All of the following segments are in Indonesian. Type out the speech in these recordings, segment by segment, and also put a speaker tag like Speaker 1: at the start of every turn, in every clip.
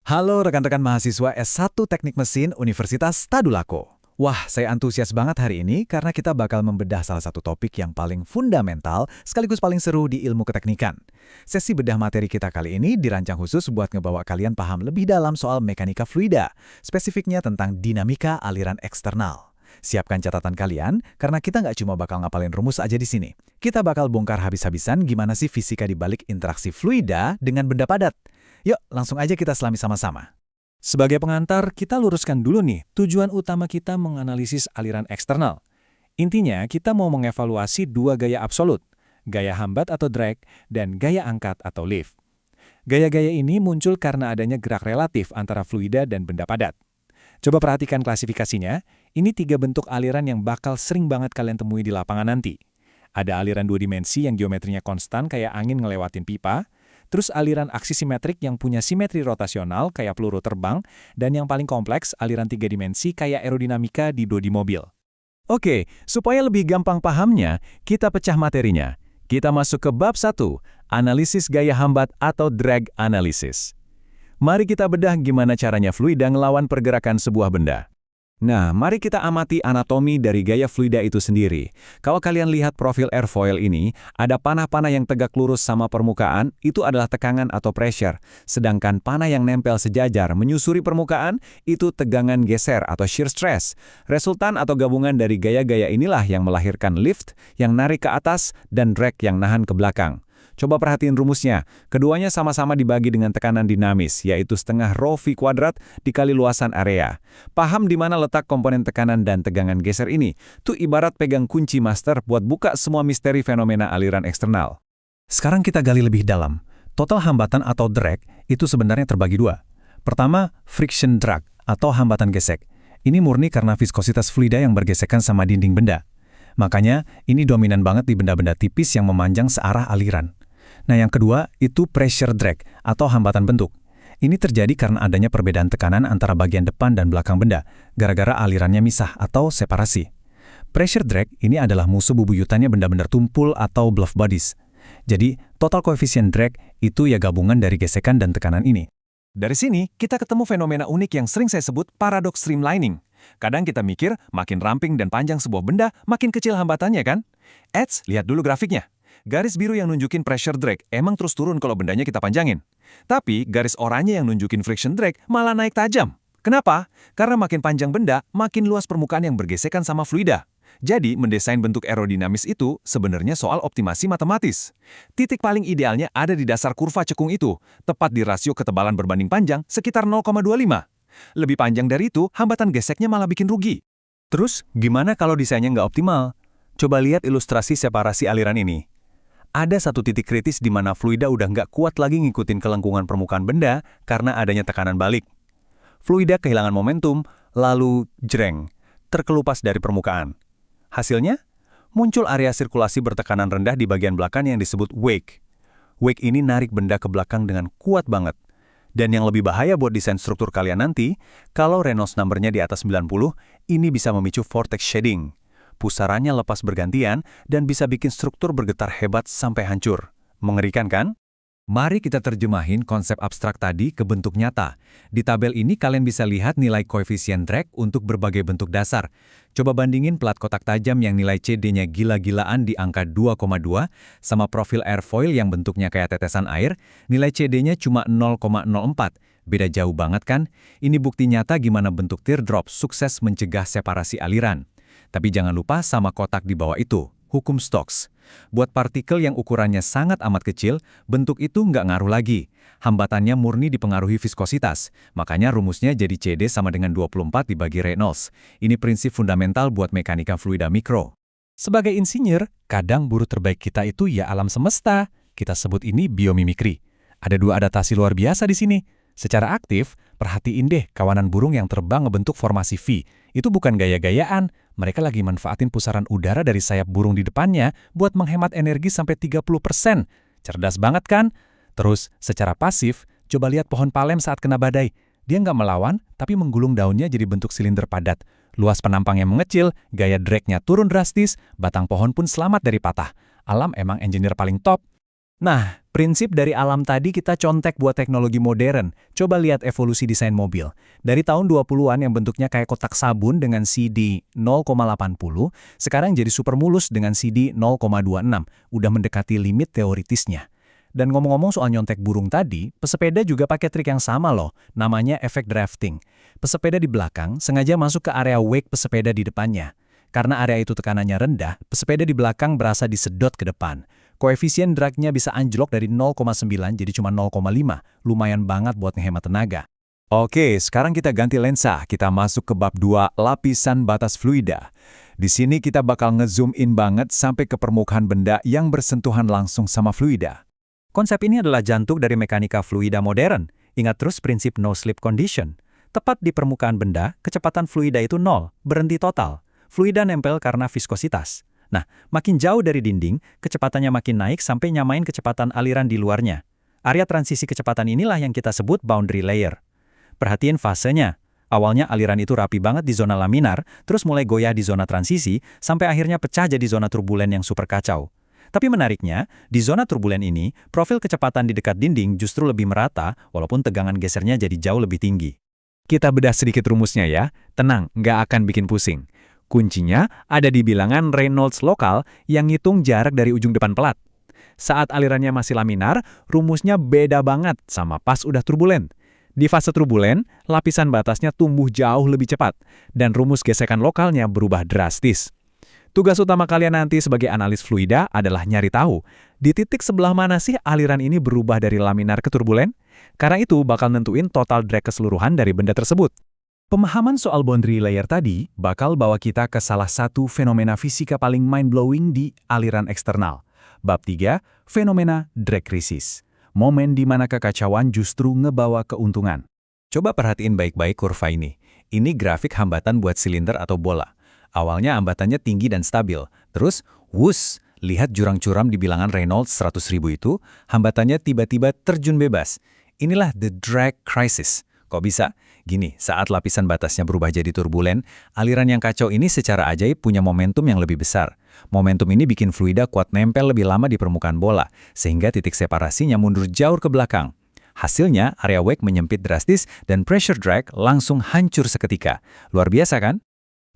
Speaker 1: Halo rekan-rekan mahasiswa S1 Teknik Mesin Universitas Tadulako. Wah, saya antusias banget hari ini karena kita bakal membedah salah satu topik yang paling fundamental sekaligus paling seru di ilmu keteknikan. Sesi bedah materi kita kali ini dirancang khusus buat ngebawa kalian paham lebih dalam soal mekanika fluida, spesifiknya tentang dinamika aliran eksternal. Siapkan catatan kalian, karena kita nggak cuma bakal ngapalin rumus aja di sini. Kita bakal bongkar habis-habisan gimana sih fisika di balik interaksi fluida dengan benda padat. Yuk, langsung aja kita selami sama-sama.
Speaker 2: Sebagai pengantar, kita luruskan dulu nih tujuan utama kita menganalisis aliran eksternal. Intinya, kita mau mengevaluasi dua gaya absolut, gaya hambat atau drag, dan gaya angkat atau lift. Gaya-gaya ini muncul karena adanya gerak relatif antara fluida dan benda padat. Coba perhatikan klasifikasinya, ini 3 bentuk aliran yang bakal sering banget kalian temui di lapangan nanti. Ada aliran 2 dimensi yang geometrinya konstan kayak angin ngelewatin pipa, terus aliran aksi simetrik yang punya simetri rotasional kayak peluru terbang, dan yang paling kompleks aliran 3 dimensi kayak aerodinamika di dodi mobil.
Speaker 1: Oke, supaya lebih gampang pahamnya, kita pecah materinya. Kita masuk ke bab 1, analisis gaya hambat atau drag analysis. Mari kita bedah gimana caranya fluida ngelawan pergerakan sebuah benda. Nah, mari kita amati anatomi dari gaya fluida itu sendiri. Kalau kalian lihat profil airfoil ini, ada panah-panah yang tegak lurus sama permukaan, itu adalah tegangan atau pressure. Sedangkan panah yang nempel sejajar menyusuri permukaan, itu tegangan geser atau shear stress. Resultan atau gabungan dari gaya-gaya inilah yang melahirkan lift, yang narik ke atas, dan drag yang nahan ke belakang. Coba perhatiin rumusnya. Keduanya sama-sama dibagi dengan tekanan dinamis, yaitu setengah rho V kuadrat dikali luasan area. Paham di mana letak komponen tekanan dan tegangan geser ini? Tuh ibarat pegang kunci master buat buka semua misteri fenomena aliran eksternal. Sekarang kita gali lebih dalam. Total hambatan atau drag itu sebenarnya terbagi 2. Pertama, friction drag atau hambatan gesek. Ini murni karena viskositas fluida yang bergesekan sama dinding benda. Makanya, ini dominan banget di benda-benda tipis yang memanjang searah aliran. Nah, yang kedua itu pressure drag atau hambatan bentuk. Ini terjadi karena adanya perbedaan tekanan antara bagian depan dan belakang benda, gara-gara alirannya misah atau separasi. Pressure drag ini adalah musuh bubuyutannya benda-benda tumpul atau bluff bodies. Jadi, total koefisien drag itu ya gabungan dari gesekan dan tekanan ini. Dari sini, kita ketemu fenomena unik yang sering saya sebut paradoks streamlining. Kadang kita mikir, makin ramping dan panjang sebuah benda, makin kecil hambatannya kan? Lihat dulu grafiknya. Garis biru yang nunjukin pressure drag emang terus turun kalau bendanya kita panjangin. Tapi garis oranye yang nunjukin friction drag malah naik tajam. Kenapa? Karena makin panjang benda, makin luas permukaan yang bergesekan sama fluida. Jadi, mendesain bentuk aerodinamis itu sebenarnya soal optimasi matematis. Titik paling idealnya ada di dasar kurva cekung itu, tepat di rasio ketebalan berbanding panjang sekitar 0,25. Lebih panjang dari itu, hambatan geseknya malah bikin rugi. Terus, gimana kalau desainnya nggak optimal? Coba lihat ilustrasi separasi aliran ini. Ada satu titik kritis di mana fluida udah nggak kuat lagi ngikutin kelengkungan permukaan benda karena adanya tekanan balik. Fluida kehilangan momentum, lalu jreng, terkelupas dari permukaan. Hasilnya, muncul area sirkulasi bertekanan rendah di bagian belakang yang disebut wake. Wake ini narik benda ke belakang dengan kuat banget. Dan yang lebih bahaya buat desain struktur kalian nanti, kalau Reynolds number-nya di atas 90, ini bisa memicu vortex shedding. Pusarannya lepas bergantian dan bisa bikin struktur bergetar hebat sampai hancur. Mengerikan kan? Mari kita terjemahin konsep abstrak tadi ke bentuk nyata. Di tabel ini kalian bisa lihat nilai koefisien drag untuk berbagai bentuk dasar. Coba bandingin plat kotak tajam yang nilai CD-nya gila-gilaan di angka 2,2 sama profil airfoil yang bentuknya kayak tetesan air, nilai CD-nya cuma 0,04. Beda jauh banget kan? Ini bukti nyata gimana bentuk teardrop sukses mencegah separasi aliran. Tapi jangan lupa sama kotak di bawah itu, hukum Stokes. Buat partikel yang ukurannya sangat amat kecil, bentuk itu nggak ngaruh lagi. Hambatannya murni dipengaruhi viskositas, makanya rumusnya jadi CD sama dengan 24 dibagi Reynolds. Ini prinsip fundamental buat mekanika fluida mikro. Sebagai insinyur, kadang buruh terbaik kita itu ya alam semesta. Kita sebut ini biomimikri. Ada 2 adaptasi luar biasa di sini. Secara aktif, perhatiin deh kawanan burung yang terbang ngebentuk formasi V. Itu bukan gaya-gayaan, mereka lagi manfaatin pusaran udara dari sayap burung di depannya buat menghemat energi sampai 30%. Cerdas banget kan? Terus, secara pasif, coba lihat pohon palem saat kena badai. Dia nggak melawan, tapi menggulung daunnya jadi bentuk silinder padat. Luas penampangnya mengecil, gaya drag-nya turun drastis, batang pohon pun selamat dari patah. Alam emang engineer paling top.
Speaker 2: Nah, prinsip dari alam tadi kita contek buat teknologi modern. Coba lihat evolusi desain mobil. Dari tahun 20-an yang bentuknya kayak kotak sabun dengan CD 0,80, sekarang jadi super mulus dengan CD 0,26. Udah mendekati limit teoritisnya. Dan ngomong-ngomong soal nyontek burung tadi, pesepeda juga pakai trik yang sama loh, namanya efek drafting. Pesepeda di belakang sengaja masuk ke area wake pesepeda di depannya. Karena area itu tekanannya rendah, pesepeda di belakang berasa disedot ke depan. Koefisien drag-nya bisa anjlok dari 0,9 jadi cuma 0,5. Lumayan banget buat ngehemat tenaga.
Speaker 1: Oke, sekarang kita ganti lensa. Kita masuk ke bab 2, lapisan batas fluida. Di sini kita bakal ngezoom in banget sampai ke permukaan benda yang bersentuhan langsung sama fluida.
Speaker 2: Konsep ini adalah jantung dari mekanika fluida modern. Ingat terus prinsip no-slip condition. Tepat di permukaan benda, kecepatan fluida itu 0, berhenti total. Fluida nempel karena viskositas. Nah, makin jauh dari dinding, kecepatannya makin naik sampai nyamain kecepatan aliran di luarnya. Area transisi kecepatan inilah yang kita sebut boundary layer. Perhatiin fasenya. Awalnya aliran itu rapi banget di zona laminar, terus mulai goyah di zona transisi, sampai akhirnya pecah jadi zona turbulen yang super kacau. Tapi menariknya, di zona turbulen ini, profil kecepatan di dekat dinding justru lebih merata, walaupun tegangan gesernya jadi jauh lebih tinggi.
Speaker 1: Kita bedah sedikit rumusnya ya. Tenang, nggak akan bikin pusing. Kuncinya ada di bilangan Reynolds lokal yang ngitung jarak dari ujung depan pelat. Saat alirannya masih laminar, rumusnya beda banget sama pas udah turbulen. Di fase turbulen, lapisan batasnya tumbuh jauh lebih cepat, dan rumus gesekan lokalnya berubah drastis. Tugas utama kalian nanti sebagai analis fluida adalah nyari tahu, di titik sebelah mana sih aliran ini berubah dari laminar ke turbulen? Karena itu bakal nentuin total drag keseluruhan dari benda tersebut. Pemahaman soal boundary layer tadi bakal bawa kita ke salah satu fenomena fisika paling mind-blowing di aliran eksternal. Bab 3, fenomena drag crisis. Momen di mana kekacauan justru ngebawa keuntungan. Coba perhatiin baik-baik kurva ini. Ini grafik hambatan buat silinder atau bola. Awalnya hambatannya tinggi dan stabil. Terus, wuss, lihat jurang curam di bilangan Reynolds 100.000 itu, hambatannya tiba-tiba terjun bebas. Inilah the drag crisis. Kok bisa? Gini, saat lapisan batasnya berubah jadi turbulen, aliran yang kacau ini secara ajaib punya momentum yang lebih besar. Momentum ini bikin fluida kuat nempel lebih lama di permukaan bola, sehingga titik separasinya mundur jauh ke belakang. Hasilnya, area wake menyempit drastis dan pressure drag langsung hancur seketika. Luar biasa kan?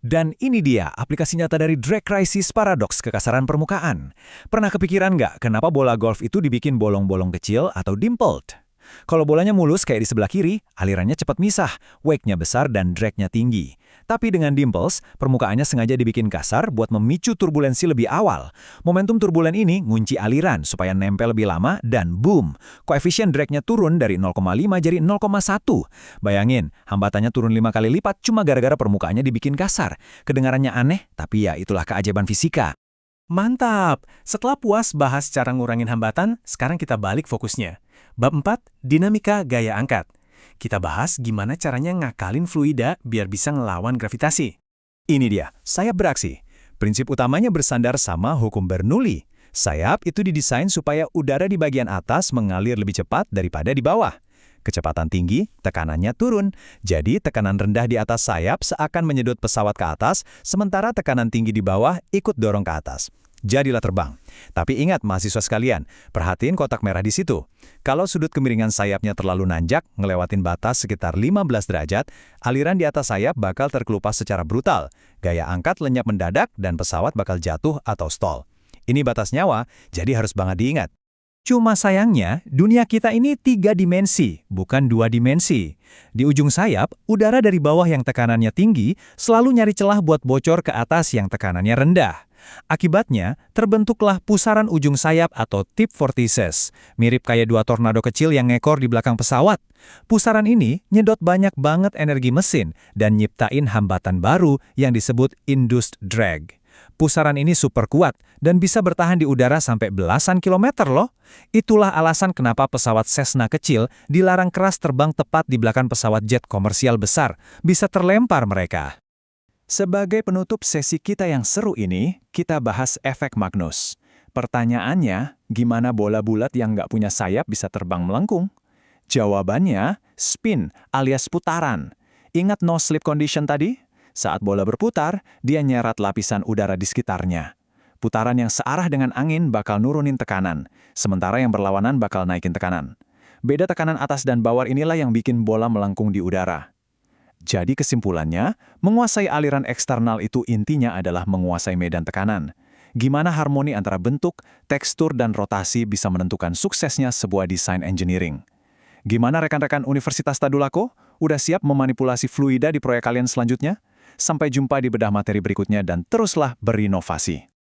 Speaker 1: Dan ini dia aplikasi nyata dari drag crisis paradoks kekasaran permukaan. Pernah kepikiran nggak kenapa bola golf itu dibikin bolong-bolong kecil atau dimpled? Kalau bolanya mulus kayak di sebelah kiri, alirannya cepat misah, wake-nya besar dan drag-nya tinggi. Tapi dengan dimples, permukaannya sengaja dibikin kasar buat memicu turbulensi lebih awal. Momentum turbulen ini ngunci aliran supaya nempel lebih lama dan boom, koefisien drag-nya turun dari 0,5 jadi 0,1. Bayangin, hambatannya turun 5 kali lipat cuma gara-gara permukaannya dibikin kasar. Kedengarannya aneh, tapi ya itulah keajaiban fisika. Mantap! Setelah puas bahas cara ngurangin hambatan, sekarang kita balik fokusnya. Bab 4, dinamika gaya angkat. Kita bahas gimana caranya ngakalin fluida biar bisa ngelawan gravitasi. Ini dia, sayap beraksi. Prinsip utamanya bersandar sama hukum Bernoulli. Sayap itu didesain supaya udara di bagian atas mengalir lebih cepat daripada di bawah. Kecepatan tinggi, tekanannya turun. Jadi tekanan rendah di atas sayap seakan menyedot pesawat ke atas, sementara tekanan tinggi di bawah ikut dorong ke atas. Jadilah terbang. Tapi ingat mahasiswa sekalian, perhatiin kotak merah di situ. Kalau sudut kemiringan sayapnya terlalu nanjak, ngelewatin batas sekitar 15 derajat, aliran di atas sayap bakal terkelupas secara brutal. Gaya angkat lenyap mendadak dan pesawat bakal jatuh atau stall. Ini batas nyawa, jadi harus banget diingat. Cuma sayangnya, dunia kita ini 3 dimensi, bukan 2 dimensi. Di ujung sayap, udara dari bawah yang tekanannya tinggi selalu nyari celah buat bocor ke atas yang tekanannya rendah. Akibatnya, terbentuklah pusaran ujung sayap atau tip vortices, mirip kayak 2 tornado kecil yang ngekor di belakang pesawat. Pusaran ini nyedot banyak banget energi mesin dan nyiptain hambatan baru yang disebut induced drag. Pusaran ini super kuat dan bisa bertahan di udara sampai belasan kilometer loh. Itulah alasan kenapa pesawat Cessna kecil dilarang keras terbang tepat di belakang pesawat jet komersial besar. Bisa terlempar mereka. Sebagai penutup sesi kita yang seru ini, kita bahas efek Magnus. Pertanyaannya, gimana bola bulat yang nggak punya sayap bisa terbang melengkung? Jawabannya, spin alias putaran. Ingat no slip condition tadi? Saat bola berputar, dia nyerat lapisan udara di sekitarnya. Putaran yang searah dengan angin bakal nurunin tekanan, sementara yang berlawanan bakal naikin tekanan. Beda tekanan atas dan bawah inilah yang bikin bola melengkung di udara. Jadi kesimpulannya, menguasai aliran eksternal itu intinya adalah menguasai medan tekanan. Gimana harmoni antara bentuk, tekstur, dan rotasi bisa menentukan suksesnya sebuah desain engineering. Gimana rekan-rekan Universitas Tadulako? Udah siap memanipulasi fluida di proyek kalian selanjutnya? Sampai jumpa di bedah materi berikutnya dan teruslah berinovasi.